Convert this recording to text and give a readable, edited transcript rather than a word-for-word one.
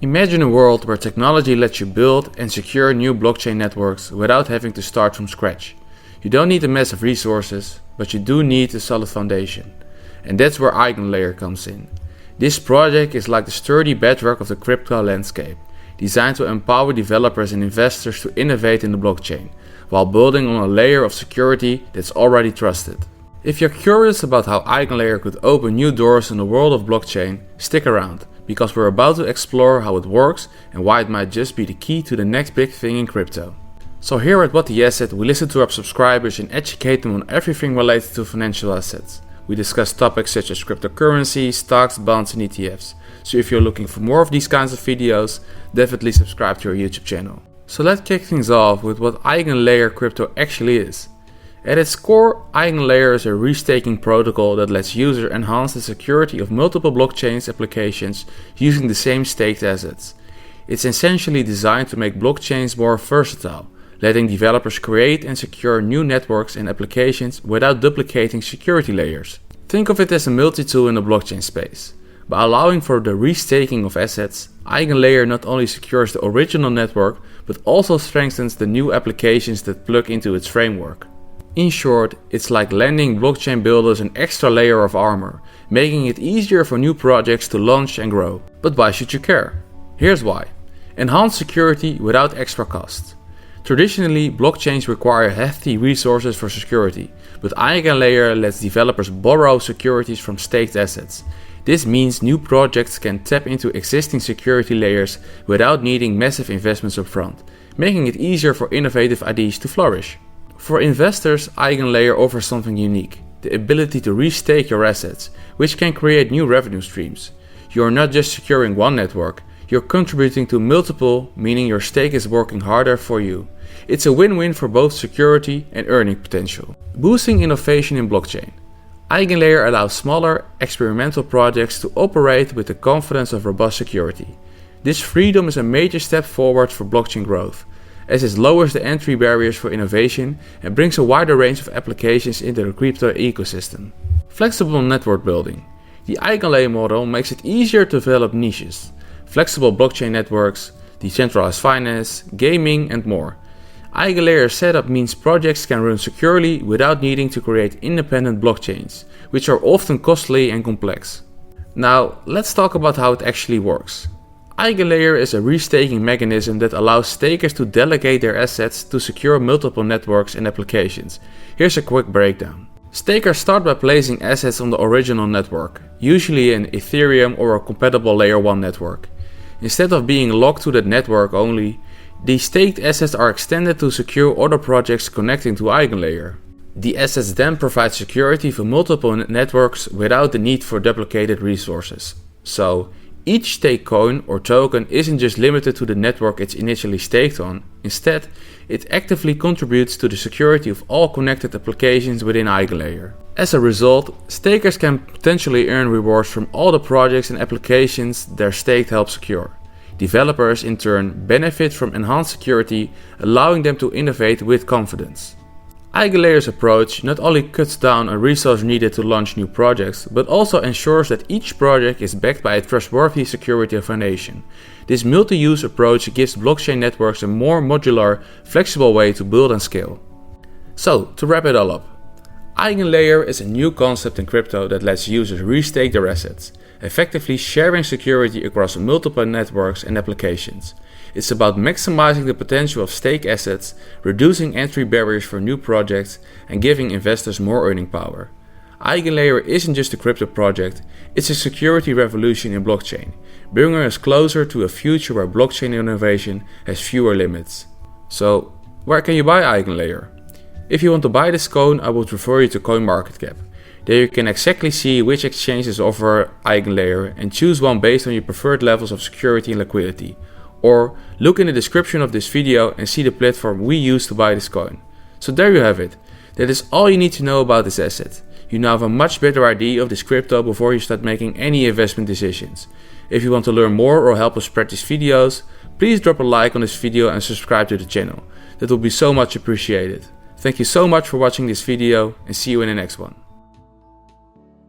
Imagine a world where technology lets you build and secure new blockchain networks without having to start from scratch. You don't need a massive resources, but you do need a solid foundation. And that's where EIGENLAYER comes in. This project is like the sturdy bedrock of the crypto landscape, designed to empower developers and investors to innovate in the blockchain, while building on a layer of security that's already trusted. If you're curious about how EIGENLAYER could open new doors in the world of blockchain, stick around, because we're about to explore how it works and why it might just be the key to the next big thing in crypto. So here at What the Asset, we listen to our subscribers and educate them on everything related to financial assets. We discuss topics such as cryptocurrencies, stocks, bonds and ETFs. So if you're looking for more of these kinds of videos, definitely subscribe to our YouTube channel. So let's kick things off with what EIGENLAYER crypto actually is. At its core, EIGENLAYER is a restaking protocol that lets users enhance the security of multiple blockchain applications using the same staked assets. It's essentially designed to make blockchains more versatile, letting developers create and secure new networks and applications without duplicating security layers. Think of it as a multi-tool in the blockchain space. By allowing for the restaking of assets, EIGENLAYER not only secures the original network, but also strengthens the new applications that plug into its framework. In short, it's like lending blockchain builders an extra layer of armor, making it easier for new projects to launch and grow. But why should you care? Here's why. Enhance security without extra cost. Traditionally, blockchains require hefty resources for security, but EIGENLAYER lets developers borrow securities from staked assets. This means new projects can tap into existing security layers without needing massive investments upfront, making it easier for innovative ideas to flourish. For investors, EIGENLAYER offers something unique, the ability to restake your assets, which can create new revenue streams. You are not just securing one network, you're contributing to multiple, meaning your stake is working harder for you. It's a win-win for both security and earning potential. Boosting innovation in blockchain. EIGENLAYER allows smaller, experimental projects to operate with the confidence of robust security. This freedom is a major step forward for blockchain growth, as it lowers the entry barriers for innovation and brings a wider range of applications into the crypto ecosystem. Flexible network building. The EIGENLAYER model makes it easier to develop niches, flexible blockchain networks, decentralized finance, gaming and more. EIGENLAYER setup means projects can run securely without needing to create independent blockchains, which are often costly and complex. Now, let's talk about how it actually works. EIGENLAYER is a restaking mechanism that allows stakers to delegate their assets to secure multiple networks and applications. Here's a quick breakdown. Stakers start by placing assets on the original network, usually an Ethereum or a compatible Layer 1 network. Instead of being locked to that network only, these staked assets are extended to secure other projects connecting to EIGENLAYER. The assets then provide security for multiple networks without the need for duplicated resources. So, each staked coin or token isn't just limited to the network it's initially staked on. Instead, it actively contributes to the security of all connected applications within EIGENLAYER. As a result, stakers can potentially earn rewards from all the projects and applications their stake helps secure. Developers, in turn, benefit from enhanced security, allowing them to innovate with confidence. EIGENLAYER's approach not only cuts down on resources needed to launch new projects, but also ensures that each project is backed by a trustworthy security foundation. This multi-use approach gives blockchain networks a more modular, flexible way to build and scale. So, to wrap it all up, EIGENLAYER is a new concept in crypto that lets users restake their assets, effectively sharing security across multiple networks and applications. It's about maximizing the potential of stake assets, reducing entry barriers for new projects, and giving investors more earning power. EIGENLAYER isn't just a crypto project, it's a security revolution in blockchain, bringing us closer to a future where blockchain innovation has fewer limits. So, where can you buy EIGENLAYER? If you want to buy this coin, I would refer you to CoinMarketCap. There you can exactly see which exchanges offer EIGENLAYER and choose one based on your preferred levels of security and liquidity. Or look in the description of this video and see the platform we use to buy this coin. So there you have it. That is all you need to know about this asset. You now have a much better idea of this crypto before you start making any investment decisions. If you want to learn more or help us spread these videos, please drop a like on this video and subscribe to the channel. That would be so much appreciated. Thank you so much for watching this video and see you in the next one.